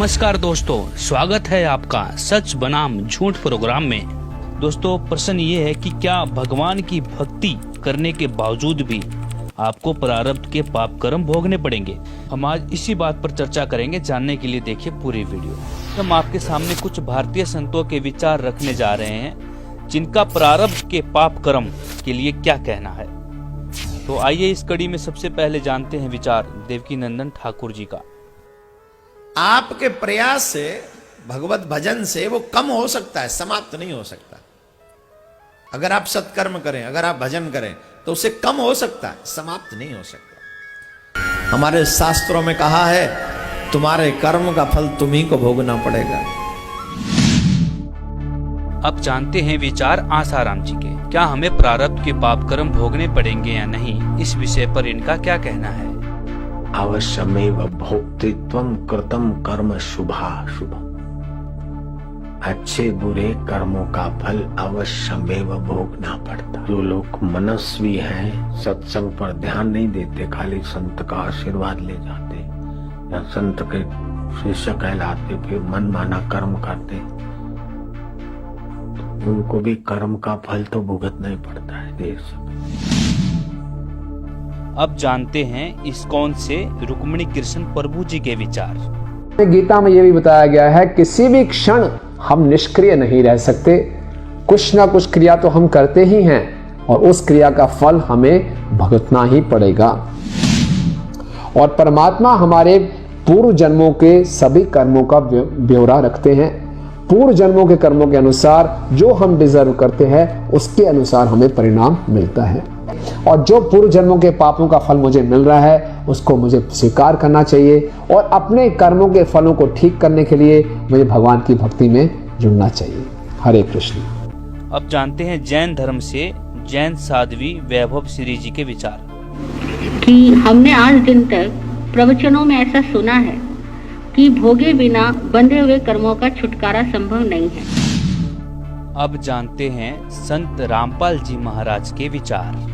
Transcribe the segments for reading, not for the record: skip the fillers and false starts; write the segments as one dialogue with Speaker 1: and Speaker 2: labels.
Speaker 1: नमस्कार दोस्तों, स्वागत है आपका सच बनाम झूठ प्रोग्राम में। दोस्तों, प्रश्न ये है कि क्या भगवान की भक्ति करने के बावजूद भी आपको प्रारब्ध के पाप कर्म भोगने पड़ेंगे? हम आज इसी बात पर चर्चा करेंगे। जानने के लिए देखिए पूरी वीडियो। हम आपके सामने कुछ भारतीय संतों के विचार रखने जा रहे हैं जिनका प्रारब्ध के पाप कर्म के लिए क्या कहना है। तो आइए इस कड़ी में सबसे पहले जानते हैं विचार देवकीनंदन ठाकुर जी का।
Speaker 2: आपके प्रयास से, भगवत भजन से वो कम हो सकता है, समाप्त नहीं हो सकता। अगर आप सत्कर्म करें, अगर आप भजन करें तो उससे कम हो सकता है, समाप्त नहीं हो सकता। हमारे शास्त्रों में कहा है तुम्हारे कर्म का फल तुम्ही को भोगना पड़ेगा।
Speaker 1: अब जानते हैं विचार आसाराम जी के। क्या हमें प्रारब्ध के पाप कर्म भोगने पड़ेंगे या नहीं, इस विषय पर इनका क्या कहना है।
Speaker 3: अवश्यमेव भोक्तृत्वं कृतं कर्म शुभाशुभम्। अच्छे बुरे कर्मों का फल अवश्यमेव भोगना पड़ता। जो लोग मनस्वी हैं, सत्संग पर ध्यान नहीं देते, खाली संत का आशीर्वाद ले जाते या संत के शिष्य कहलाते, फिर मनमाना कर्म करते, तो उनको भी कर्म का फल तो भुगतना ही पड़ता है देर समय।
Speaker 1: अब जानते हैं इस्कॉन से रुक्मिणी कृष्ण प्रभु जी के विचार।
Speaker 4: गीता में यह भी बताया गया है किसी भी क्षण हम निष्क्रिय नहीं रह सकते। कुछ ना कुछ क्रिया तो हम करते ही हैं और उस क्रिया का फल हमें भुगतना ही पड़ेगा। और परमात्मा हमारे पूर्व जन्मों के सभी कर्मों का ब्यौरा रखते हैं। पूर्व जन्मों के कर्मों के अनुसार जो हम डिजर्व करते हैं उसके अनुसार हमें परिणाम मिलता है। और जो पूर्व जन्मों के पापों का फल मुझे मिल रहा है उसको मुझे स्वीकार करना चाहिए और अपने कर्मों के फलों को ठीक करने के लिए मुझे भगवान की भक्ति में जुड़ना चाहिए। हरे कृष्ण।
Speaker 1: अब जानते हैं जैन धर्म से जैन साध्वी वैभव श्री जी के विचार।
Speaker 5: कि हमने आज दिन तक प्रवचनों में ऐसा सुना है कि भोगे बिना बंधे हुए कर्मों का छुटकारा संभव नहीं है।
Speaker 1: अब जानते हैं संत रामपाल जी महाराज के विचार।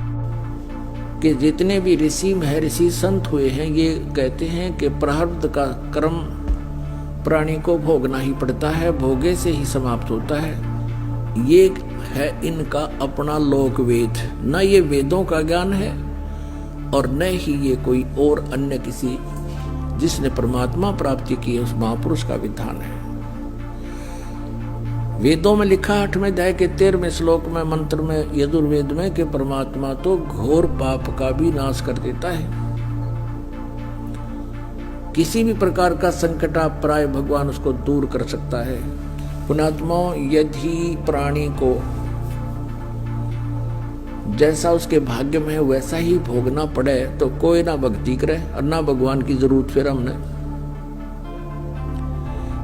Speaker 6: कि जितने भी ऋषि महर्षि संत हुए हैं ये कहते हैं कि प्रारब्ध का कर्म प्राणी को भोगना ही पड़ता है, भोगे से ही समाप्त होता है। ये है इनका अपना लोक वेद, न ये वेदों का ज्ञान है और न ही ये कोई और अन्य किसी जिसने परमात्मा प्राप्ति की उस महापुरुष का विधान है। वेदों में लिखा 8वें अध्याय के 13वें श्लोक में मंत्र में यजुर्वेद में कि परमात्मा तो घोर पाप का भी नाश कर देता है। किसी भी प्रकार का संकट आप प्राय भगवान उसको दूर कर सकता है। पुण्यात्मा, यदि प्राणी को जैसा उसके भाग्य में है वैसा ही भोगना पड़े तो कोई ना भक्ति करे और ना भगवान की जरूरत फिर हमने।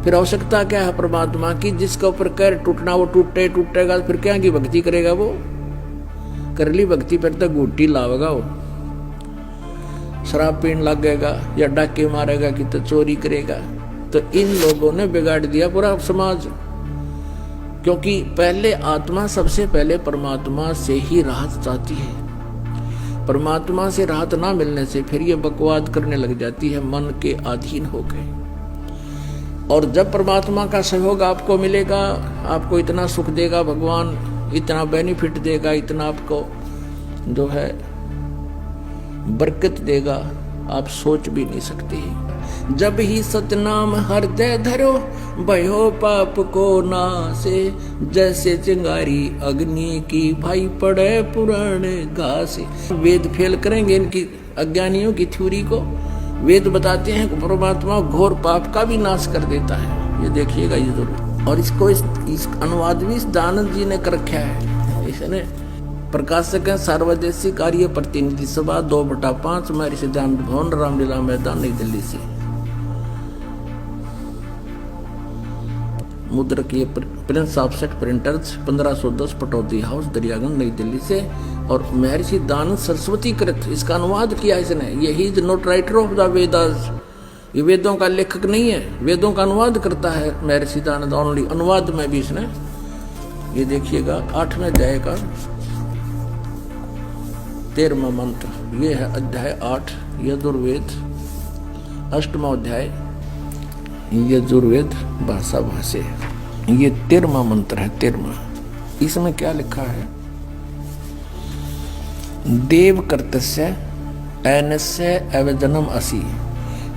Speaker 6: फिर आवश्यकता क्या है परमात्मा की? जिसके ऊपर कैर टूटना वो टूटेगा, फिर क्या की भक्ति करेगा वो? कर ली भक्ति फिर तक गुट्टी लावेगा वो, शराब पीने लगेगा या डाके मारेगा कि तो चोरी करेगा। तो इन लोगों ने बिगाड़ दिया पूरा समाज। क्योंकि पहले आत्मा सबसे पहले परमात्मा से ही राहत चाहती है। परमात्मा से राहत ना मिलने से फिर ये बकवाद करने लग जाती है, मन के अधीन हो गए। और जब परमात्मा का सहयोग आपको मिलेगा, आपको इतना सुख देगा भगवान, इतना बेनिफिट देगा, इतना आपको जो है बरकत देगा, आप सोच भी नहीं सकते। जब ही सतनाम हृदय धरो भयो पाप को नासे, जैसे चिंगारी अग्नि की भाई पड़े पुराने घासे। वेद फेल करेंगे इनकी अज्ञानियों की थ्योरी को। वेद बताते हैं कि परमात्मा घोर पाप का भी नाश कर देता है, ये देखिएगा ये जरूर। और इसको इस अनुवाद भी दानंद जी ने कर रखा है। इसने प्रकाशक है सार्वदेशिक कार्य प्रतिनिधि सभा 2/5 महर्षि सिद्धांत भवन, रामलीला मैदान, नई दिल्ली से। मुद्रक ये Prince offset printers 1510 Pataudi house Daryaganj नई दिल्ली से। और महर्षि दानंद सरस्वती कृत इसका अनुवाद किया इसने। यही is not writer of the Vedas, ये वेदों का लेखक नहीं है, वेदों का अनुवाद करता है महर्षि दानंद ओनली। अनुवाद में भी इसने, ये देखिएगा 8वें अध्याय का 13वां मंत्र, ये है अध्याय 8 यजुर्वेद 8वां अध्याय। यजुर्वेद भाषा भाष्य, ये 13वां मंत्र है। 13वां, इसमें क्या लिखा है? देव कर्तस्य ऐनस्य अवजनम असि,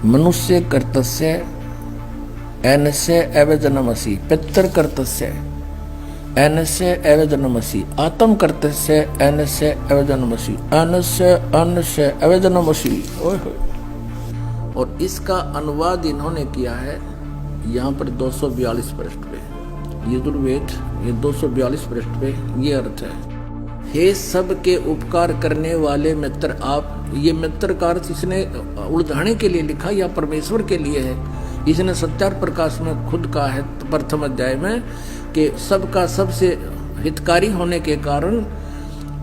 Speaker 6: मनुष्य कर्तस्य ऐनस्य अवजनम असि, पितर कर्तस्य ऐनस्य अवजनम असि, आत्म कर्तस्य ऐनस्य अवजनम असि, अन्नस्य अवजनम असि। और इसका अनुवाद इन्होंने किया है यहाँ पर 242 पृष्ठ पे, यजुर्वेद ये 242 पृष्ठ पे ये अर्थ है। हे सबके उपकार करने वाले मित्र आप, ये मित्र का अर्थ इसने उलझाने के लिए लिखा या परमेश्वर के लिए है? इसने सत्यार्थ प्रकाश में खुद कहा है प्रथम अध्याय में कि सबका सबसे हितकारी होने के कारण,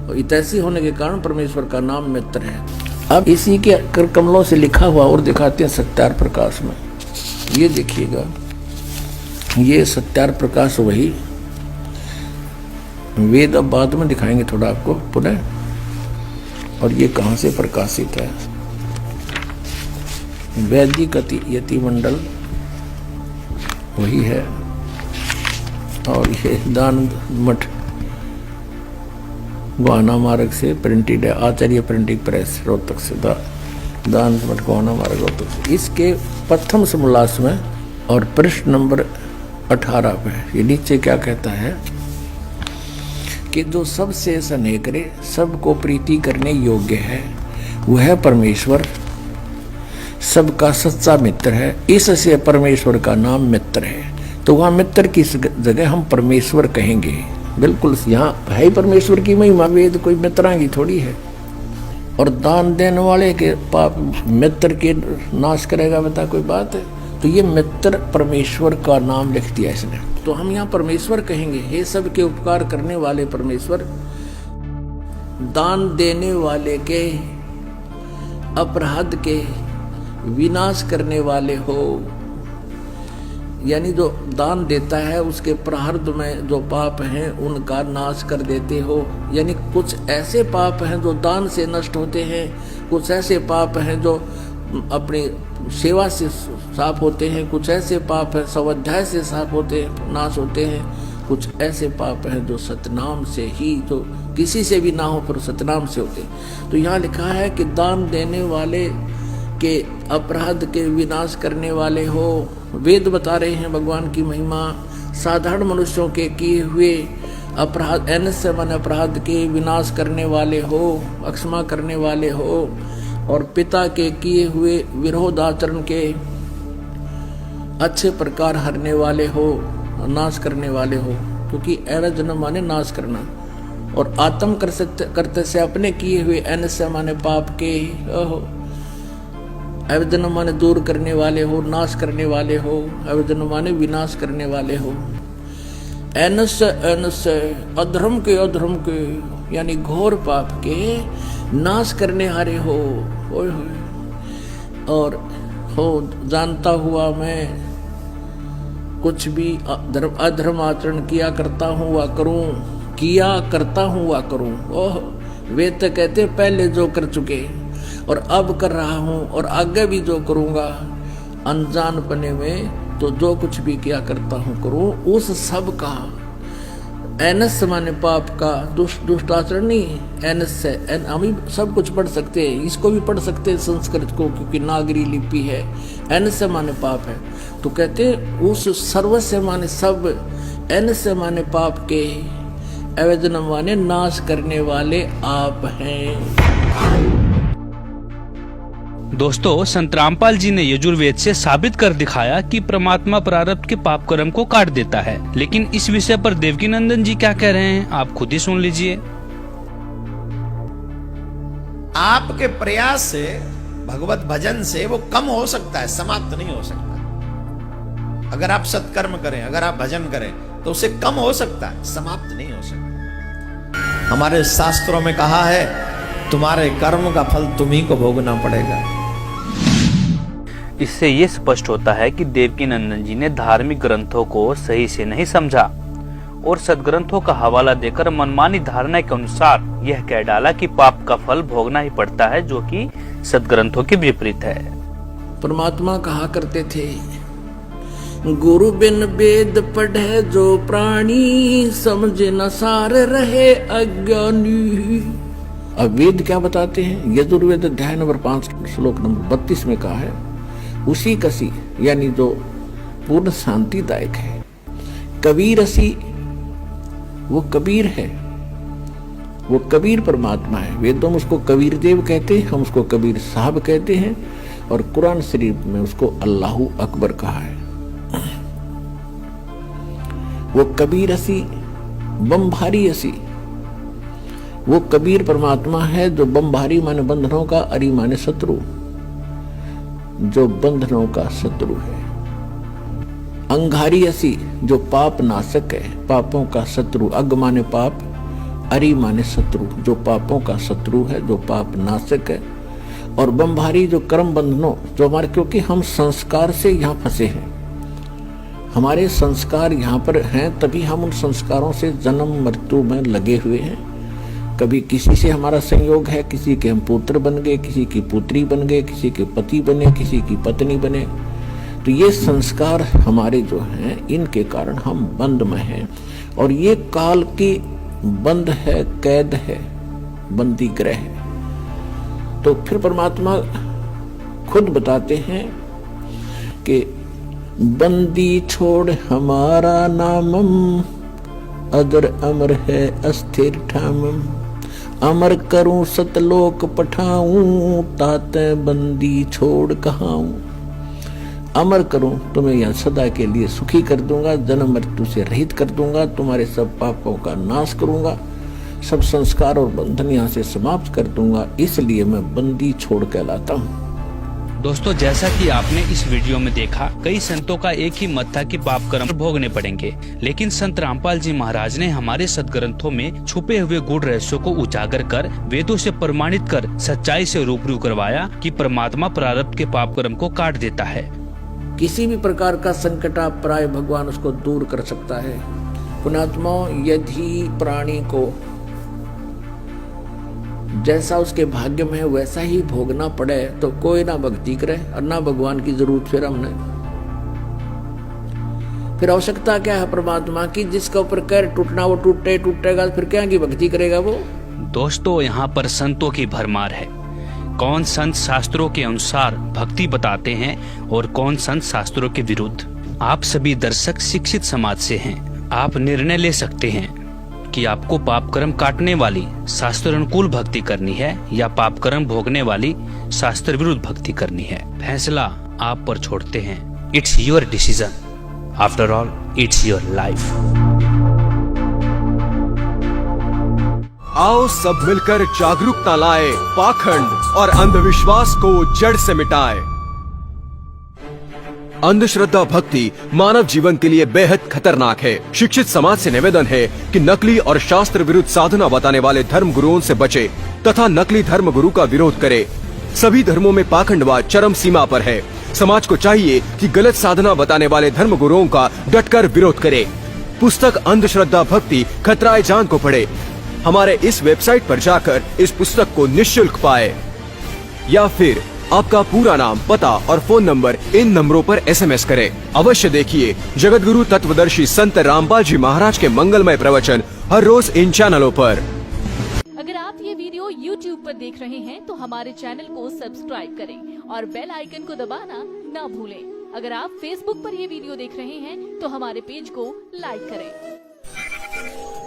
Speaker 6: हितैषी होने के कारण परमेश्वर का नाम मित्र है। अब इसी के कर कमलों से लिखा हुआ और दिखाते हैं सत्यार्थ प्रकाश में, ये देखिएगा, ये सत्यार्थ प्रकाश वही वेद अब बाद में दिखाएंगे थोड़ा आपको पुनः, और ये कहाँ से प्रकाशित है? वैदिक यति मंडल वही है, और ये दान मठ गोहाना मार्ग से प्रिंटेड है, आचार्य प्रिंटिंग प्रेस रोहतक से, दान मठ गोहाना मार्ग रोहतक से। इसके प्रथम समोल्लास में और पृष्ठ नंबर 18 पे ये नीचे क्या कहता है कि जो सबसे स्नेह करे, सबको प्रीति करने योग्य है, वह परमेश्वर सबका सच्चा मित्र है, इससे परमेश्वर का नाम मित्र है। तो वहाँ मित्र की जगह हम परमेश्वर कहेंगे। बिल्कुल यहाँ है ही परमेश्वर की महिमा, वेद कोई मित्रा की थोड़ी है। और दान देने वाले के पाप मित्र के नाश करेगा, बता कोई बात है? तो ये मित्र परमेश्वर का नाम लिख दिया इसने, तो हम यहाँ परमेश्वर कहेंगे। हे सबके उपकार करने वाले परमेश्वर, दान देने वाले के अपराध के विनाश करने वाले हो, यानी जो दान देता है उसके प्रारब्ध में जो पाप हैं उनका नाश कर देते हो। यानी कुछ ऐसे पाप हैं जो दान से नष्ट होते हैं, कुछ ऐसे पाप हैं जो अपनी सेवा से साफ होते हैं, कुछ ऐसे पाप हैं स्वाध्याय से साफ होते हैं, नाश होते हैं, कुछ ऐसे पाप हैं जो सतनाम से ही, जो किसी से भी ना हो पर सतनाम से होते हैं। तो यहाँ लिखा है कि दान देने वाले के अपराध के विनाश करने वाले हो। वेद बता रहे हैं भगवान की महिमा। साधारण मनुष्यों के किए हुए अपराध, ऐनस्य माने अपराध के विनाश करने वाले हो, अक्षमा करने वाले हो, और पिता के किए हुए विरोध आचरण के अच्छे प्रकार हरने वाले हो, नाश करने वाले हो। क्योंकि ऐनजन माने नाश करना, और आत्म करते से अपने किए हुए ऐनस्य माने पाप के, अवदन माने दूर करने वाले हो, नाश करने वाले हो, अवदन माने विनाश करने वाले हो। ऐनस्य अधर्म के यानी घोर पाप के नाश करने हारे हो। और हो जानता हुआ मैं कुछ भी अधर्म आचरण किया करता हूँ वा करूँ। ओह, वे तो कहते पहले जो कर चुके और अब कर रहा हूँ और आगे भी जो करूँगा, अनजानपने में तो जो कुछ भी किया करता हूँ करूँ, उस सब का एनस माने पाप का, दुष्ट आचरण नहीं, एनस से हम सब कुछ पढ़ सकते हैं, इसको भी पढ़ सकते हैं संस्कृत को, क्योंकि नागरी लिपि है। एनस से माने पाप है, तो कहते उस सर्वस्य माने सब, एनस से माने पाप के, अवैधनम माने नाश करने वाले आप हैं।
Speaker 1: दोस्तों, संत रामपाल जी ने यजुर्वेद से साबित कर दिखाया कि परमात्मा प्रारब्ध के पाप कर्म को काट देता है। लेकिन इस विषय पर देवकीनंदन जी क्या कह रहे हैं, आप खुद ही सुन लीजिए।
Speaker 2: आपके प्रयास से, भगवत भजन से वो कम हो सकता है, समाप्त नहीं हो सकता। अगर आप सत्कर्म करें, अगर आप भजन करें, तो उसे कम हो सकता है, समाप्त नहीं हो सकता। हमारे शास्त्रों में कहा है, तुम्हारे कर्म का फल तुम्ही को भोगना पड़ेगा।
Speaker 1: इससे ये स्पष्ट होता है कि देवकीनंदन जी ने धार्मिक ग्रंथों को सही से नहीं समझा और सदग्रंथों का हवाला देकर मनमानी धारणा के अनुसार यह कह डाला कि पाप का फल भोगना ही पड़ता है, जो कि सदग्रंथों के विपरीत है।
Speaker 6: परमात्मा कहा करते थे गुरु बिन वेद पढ़े जो प्राणी, समझे न सार रहे अज्ञानी। अब वेद क्या बताते हैं? यजुर्वेद अध्याय नंबर 5 श्लोक नंबर 32 में कहा है, उसी कसी यानी जो पूर्ण शांतिदायक है। कबीर असी, वो कबीर है, वो कबीर परमात्मा है। वेदों में उसको कबीर देव कहते हैं, हम उसको कबीर साहब कहते हैं, और कुरान शरीफ में उसको अल्लाहू अकबर कहा है। वो कबीर असी बमभारी असी, वो कबीर परमात्मा है जो बमभारी माने बंधनों का, अरी माने शत्रु, जो बंधनों का शत्रु है। अंगारी असी जो पाप नाशक है, पापों का शत्रु। अग माने पाप, अरि माने शत्रु, जो पापों का शत्रु है, जो पाप नाशक है। और बमभारी जो कर्म बंधनों, जो हमारे, क्योंकि हम संस्कार से यहाँ फंसे हैं, हमारे संस्कार यहाँ पर हैं, तभी हम उन संस्कारों से जन्म मृत्यु में लगे हुए हैं। कभी किसी से हमारा संयोग है, किसी के हम पुत्र बन गए, किसी की पुत्री बन गए, किसी के पति बने, किसी की पत्नी बने। तो ये संस्कार हमारे जो हैं, इनके कारण हम बंद में हैं, और ये काल की बंद है, कैद है, बंदी ग्रह है। तो फिर परमात्मा खुद बताते हैं कि बंदी छोड़ हमारा नामम, अदर अमर है अस्थिर ठामम। अमर करूं सतलोक पठाऊं, ताते बंदी छोड़ कहाऊं। अमर करूं, तुम्हें यहां सदा के लिए सुखी कर दूंगा, जन्म मृत्यु से रहित कर दूंगा, तुम्हारे सब पापों का नाश करूंगा, सब संस्कार और बंधन यहां से समाप्त कर दूंगा, इसलिए मैं बंदी छोड़ कहलाता हूं।
Speaker 1: दोस्तों, जैसा कि आपने इस वीडियो में देखा, कई संतों का एक ही मत था कि पाप कर्म भोगने पड़ेंगे, लेकिन संत रामपाल जी महाराज ने हमारे सदग्रंथों में छुपे हुए गूढ़ रहस्यों को उजागर कर, वेदों से प्रमाणित कर, सच्चाई से रूबरू करवाया कि परमात्मा प्रारब्ध के पाप कर्म को काट देता है।
Speaker 6: किसी भी प्रकार का संकट आप प्राय भगवान उसको दूर कर सकता है। पुण्यात्मा, यदि प्राणी को जैसा उसके भाग्य में है वैसा ही भोगना पड़े, तो कोई ना भक्ति करे और ना भगवान की जरूरत फिर हमने। फिर आवश्यकता क्या है परमात्मा की? जिसका ऊपर कैर टूटना वो टूटेगा, फिर क्या की भक्ति करेगा वो?
Speaker 1: दोस्तों, यहाँ पर संतों की भरमार है। कौन संत शास्त्रों के अनुसार भक्ति बताते हैं और कौन संत शास्त्रों के विरुद्ध। आप सभी दर्शक शिक्षित समाज से हैं, आप निर्णय ले सकते हैं कि आपको पाप कर्म काटने वाली शास्त्र अनुकूल भक्ति करनी है या पाप कर्म भोगने वाली शास्त्र विरुद्ध भक्ति करनी है। फैसला आप पर छोड़ते हैं। It's your decision, after all it's your life.
Speaker 7: आओ सब मिलकर जागरूकता लाए, पाखंड और अंधविश्वास को जड़ से मिटाए। अंधश्रद्धा भक्ति मानव जीवन के लिए बेहद खतरनाक है। शिक्षित समाज से निवेदन है कि नकली और शास्त्र विरुद्ध साधना बताने वाले धर्म गुरुओं से बचे तथा नकली धर्म गुरु का विरोध करे। सभी धर्मों में पाखंडवाद चरम सीमा पर है। समाज को चाहिए कि गलत साधना बताने वाले धर्म गुरुओं का डटकर विरोध करे। पुस्तक अंधश्रद्धा भक्ति खतराए जान को पढ़े। हमारे इस वेबसाइट पर जाकर इस पुस्तक को निःशुल्क पाए, या फिर आपका पूरा नाम, पता और फोन नंबर इन नंबरों पर SMS करें। अवश्य देखिए जगतगुरु तत्वदर्शी संत रामपाल जी महाराज के मंगलमय प्रवचन हर रोज इन चैनलों पर।
Speaker 8: अगर आप ये वीडियो YouTube पर देख रहे हैं तो हमारे चैनल को सब्सक्राइब करें और बेल आइकन को दबाना ना भूलें। अगर आप Facebook पर ये वीडियो देख रहे हैं तो हमारे पेज को लाइक करें।